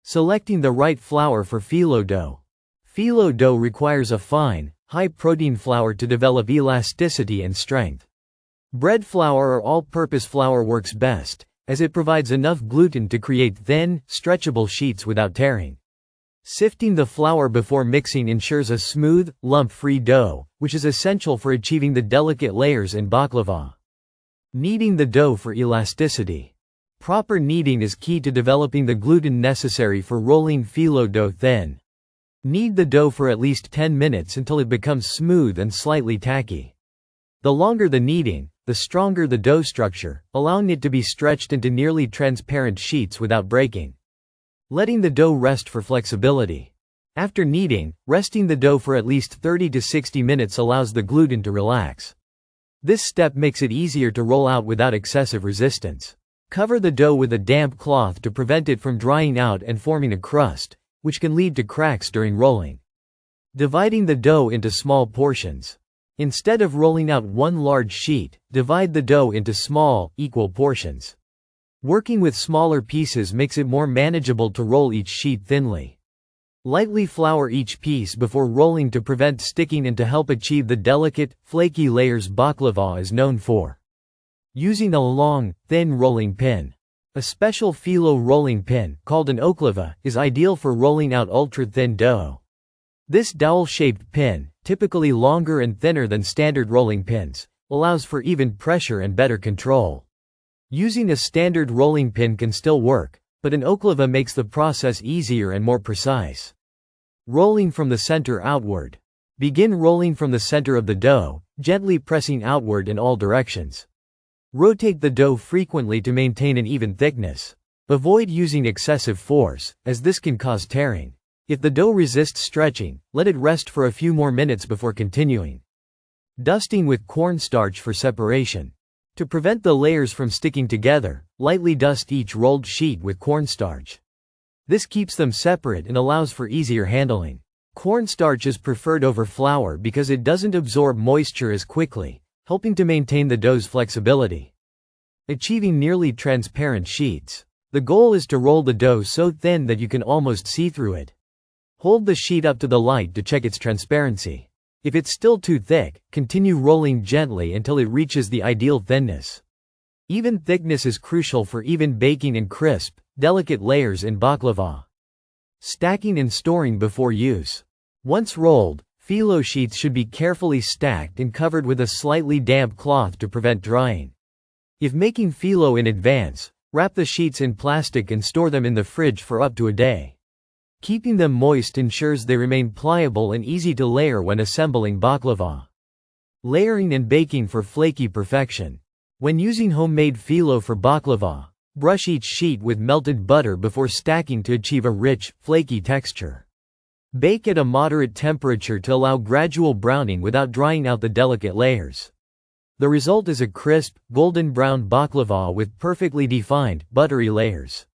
Selecting the right flour for phyllo dough. Phyllo dough requires a fine, high-protein flour to develop elasticity and strength. Bread flour or all-purpose flour works best, as it provides enough gluten to create thin, stretchable sheets without tearing. Sifting the flour before mixing ensures a smooth, lump-free dough, which is essential for achieving the delicate layers in baklava. Kneading the dough for elasticity. Proper kneading is key to developing the gluten necessary for rolling phyllo dough thin. Knead the dough for at least 10 minutes until it becomes smooth and slightly tacky. The longer the kneading, the stronger the dough structure, allowing it to be stretched into nearly transparent sheets without breaking. Letting the dough rest for flexibility. After kneading, resting the dough for at least 30 to 60 minutes allows the gluten to relax. This step makes it easier to roll out without excessive resistance. Cover the dough with a damp cloth to prevent it from drying out and forming a crust, which can lead to cracks during rolling. Dividing the dough into small portions. Instead of rolling out one large sheet, divide the dough into small, equal portions. Working with smaller pieces makes it more manageable to roll each sheet thinly. Lightly flour each piece before rolling to prevent sticking and to help achieve the delicate, flaky layers baklava is known for. Using a long, thin rolling pin. A special phyllo rolling pin, called an baklava, is ideal for rolling out ultra-thin dough. This dowel-shaped pin, typically longer and thinner than standard rolling pins, allows for even pressure and better control. Using a standard rolling pin can still work, but an baklava makes the process easier and more precise. Rolling from the center outward. Begin rolling from the center of the dough, gently pressing outward in all directions. Rotate the dough frequently to maintain an even thickness. Avoid using excessive force, as this can cause tearing. If the dough resists stretching, let it rest for a few more minutes before continuing. Dusting with cornstarch for separation. To prevent the layers from sticking together, lightly dust each rolled sheet with cornstarch. This keeps them separate and allows for easier handling. Cornstarch is preferred over flour because it doesn't absorb moisture as quickly, helping to maintain the dough's flexibility. Achieving nearly transparent sheets. The goal is to roll the dough so thin that you can almost see through it. Hold the sheet up to the light to check its transparency. If it's still too thick, continue rolling gently until it reaches the ideal thinness. Even thickness is crucial for even baking and crisp, delicate layers in baklava. Stacking and storing before use. Once rolled, phyllo sheets should be carefully stacked and covered with a slightly damp cloth to prevent drying. If making phyllo in advance, wrap the sheets in plastic and store them in the fridge for up to a day. Keeping them moist ensures they remain pliable and easy to layer when assembling baklava. Layering and baking for flaky perfection. When using homemade phyllo for baklava, brush each sheet with melted butter before stacking to achieve a rich, flaky texture. Bake at a moderate temperature to allow gradual browning without drying out the delicate layers. The result is a crisp, golden brown baklava with perfectly defined, buttery layers.